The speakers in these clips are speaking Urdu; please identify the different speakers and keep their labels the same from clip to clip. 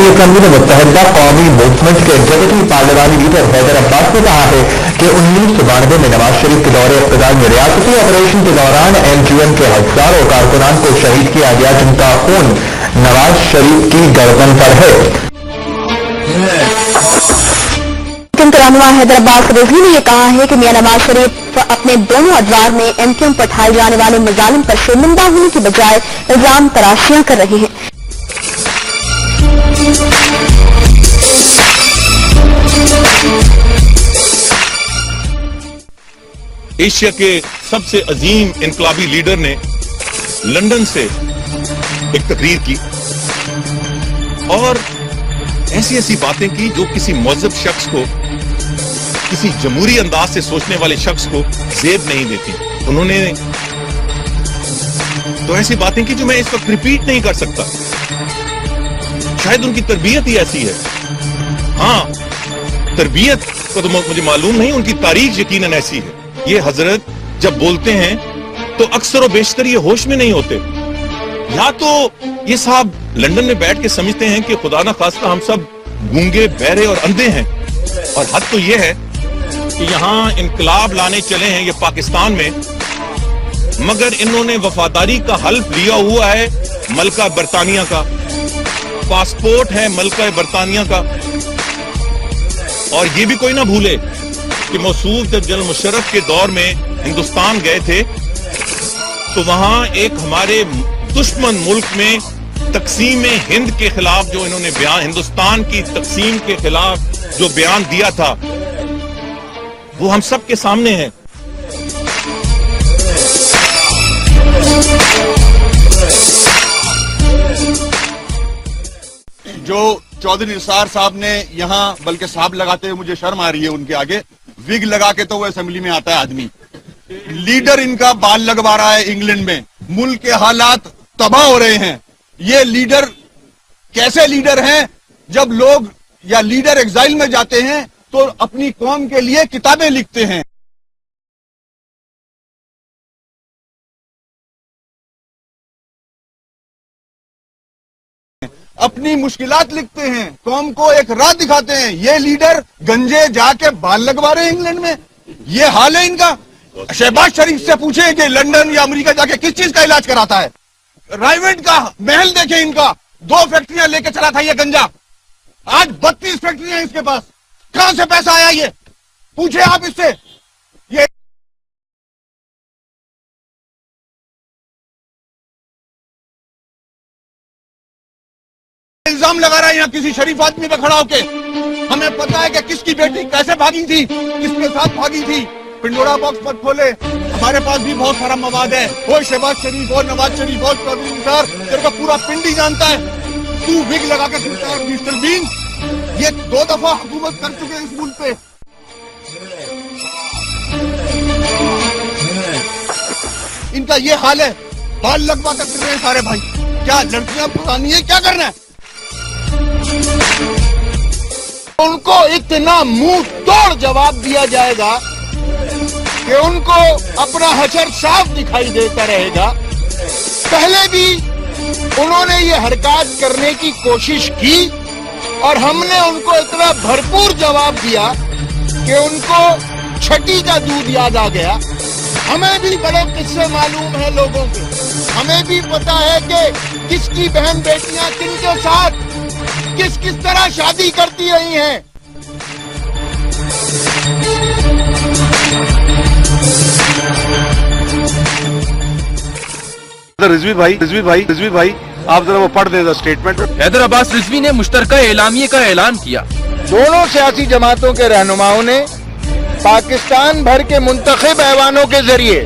Speaker 1: قومی اسمبلی میں متحدہ قومی موومنٹ کے ایگزیکٹو پارلیمانی لیڈر حیدر عباس نے کہا ہے کہ 1992 میں نواز شریف کے دور اقتدار میں ریاستی آپریشن کے دوران MQM کے ہزاروں کارکنان کو شہید کیا گیا جن کا خون نواز شریف کی گردن پر ہے۔
Speaker 2: رہنما حیدر عباس رضوی نے یہ کہا ہے کہ میاں نواز شریف اپنے دونوں ادوار میں MQM پر اٹھائے جانے والے مظالم پر شرمندہ ہونے کی بجائے الزام تراشیاں کر رہے ہیں۔
Speaker 3: ایشیا کے سب سے عظیم انقلابی لیڈر نے لندن سے ایک تقریر کی اور ایسی ایسی باتیں کی جو کسی مہذب شخص کو، کسی جمہوری انداز سے سوچنے والے شخص کو زیب نہیں دیتی۔ انہوں نے تو ایسی باتیں کی جو میں اس وقت ریپیٹ نہیں کر سکتا، شاید ان کی تربیت ہی ایسی ہے۔ ہاں، تربیت کو تو مجھے معلوم نہیں، ان کی تاریخ یقیناً ایسی ہے۔ یہ حضرت جب بولتے ہیں تو اکثر و بیشتر یہ ہوش میں نہیں ہوتے، یا تو یہ صاحب لندن میں بیٹھ کے سمجھتے ہیں کہ خدا نہ خواستہ ہم سب گونگے، بہرے اور اندھے ہیں، اور حد تو یہ ہے کہ یہاں انقلاب لانے چلے ہیں یہ پاکستان میں، مگر انہوں نے وفاداری کا حلف لیا ہوا ہے ملکہ برطانیہ کا، پاسپورٹ ہے ملکہ برطانیہ کا۔ اور یہ بھی کوئی نہ بھولے کہ موصوف جب جنرل مشرف کے دور میں ہندوستان گئے تھے تو وہاں ایک ہمارے دشمن ملک میں تقسیم ہند کے خلاف جو انہوں نے بیان، ہندوستان کی تقسیم کے خلاف جو بیان دیا تھا وہ ہم سب کے سامنے ہے۔
Speaker 4: جو چودھری نثار صاحب نے یہاں، بلکہ صاحب لگاتے ہوئے مجھے شرم آ رہی ہے ان کے آگے، وگ لگا کے تو وہ اسمبلی میں آتا ہے آدمی، لیڈر ان کا بال لگوا رہا ہے انگلینڈ میں، ملک کے حالات تباہ ہو رہے ہیں۔ یہ لیڈر کیسے لیڈر ہیں جب لوگ یا لیڈر ایگزائل میں جاتے ہیں تو اپنی قوم کے لیے کتابیں لکھتے ہیں۔ اپنی مشکلات لکھتے ہیں، قوم کو ایک راہ دکھاتے ہیں۔ یہ لیڈر گنجے جا کے بال لگوا رہے ہیں انگلینڈ میں، یہ حال ہے ان کا۔ شہباز شریف سے پوچھیں کہ لندن یا امریکہ جا کے کس چیز کا علاج کراتا ہے۔ رائیونٹ کا محل دیکھیں ان کا، 2 فیکٹریاں لے کے چلا تھا یہ گنجا، آج 32 فیکٹریاں ہیں اس کے پاس۔ کہاں سے پیسہ آیا یہ؟ پوچھیں آپ اس سے۔ یہ الزام لگا رہا ہے یہاں کسی شریف آدمی پہ کھڑا ہو کے۔ ہمیں پتا ہے کہ کس کی بیٹی کیسے بھاگی تھی، کس کے ساتھ بھاگی تھی۔ پنڈورا باکس پر کھولے، ہمارے پاس بھی بہت سارا مواد ہے۔ وہ شہباز شریف اور نواز شریف اور چودھری نثار، تیرے کا پورا پنڈ ہی جانتا ہے۔ تو وگ لگا کے سنتا ہے مسٹر بین، یہ 2 دفعہ حکومت کر چکے اس ملک پہ۔ ان کا یہ حال ہے، بال لگوا کر پھر رہے ہیں سارے بھائی۔ کیا لڑکیاں پرانی ہے، کیا کرنا ہے؟ ان کو اتنا منہ توڑ جواب دیا جائے گا کہ ان کو اپنا حشر صاف دکھائی دیتا رہے گا۔ پہلے بھی انہوں نے یہ حرکات کرنے کی کوشش کی اور ہم نے ان کو اتنا بھرپور جواب دیا کہ ان کو چھٹی کا دودھ یاد آ گیا۔ ہمیں بھی بڑے قصے معلوم ہیں لوگوں کے، ہمیں بھی پتا ہے کہ کس کی بہن بیٹیاں کن کے ساتھ کس طرح شادی کرتی رہی ہیں۔
Speaker 5: رضوی بھائی آپ ذرا وہ پڑھ دیں اسٹیٹمنٹ۔
Speaker 6: حیدر عباس رضوی نے مشترکہ اعلامیے کا اعلان کیا۔
Speaker 7: دونوں سیاسی جماعتوں کے رہنماؤں نے پاکستان بھر کے منتخب ایوانوں کے ذریعے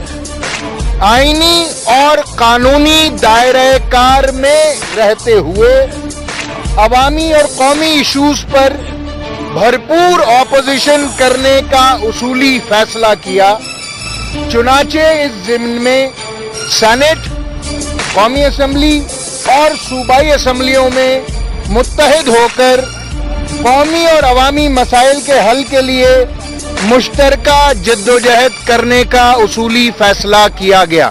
Speaker 7: آئینی اور قانونی دائرہ کار میں رہتے ہوئے عوامی اور قومی ایشوز پر بھرپور اپوزیشن کرنے کا اصولی فیصلہ کیا۔ چنانچہ اس ضمن میں سینٹ، قومی اسمبلی اور صوبائی اسمبلیوں میں متحد ہو کر قومی اور عوامی مسائل کے حل کے لیے مشترکہ جدوجہد کرنے کا اصولی فیصلہ کیا گیا۔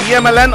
Speaker 5: PMLN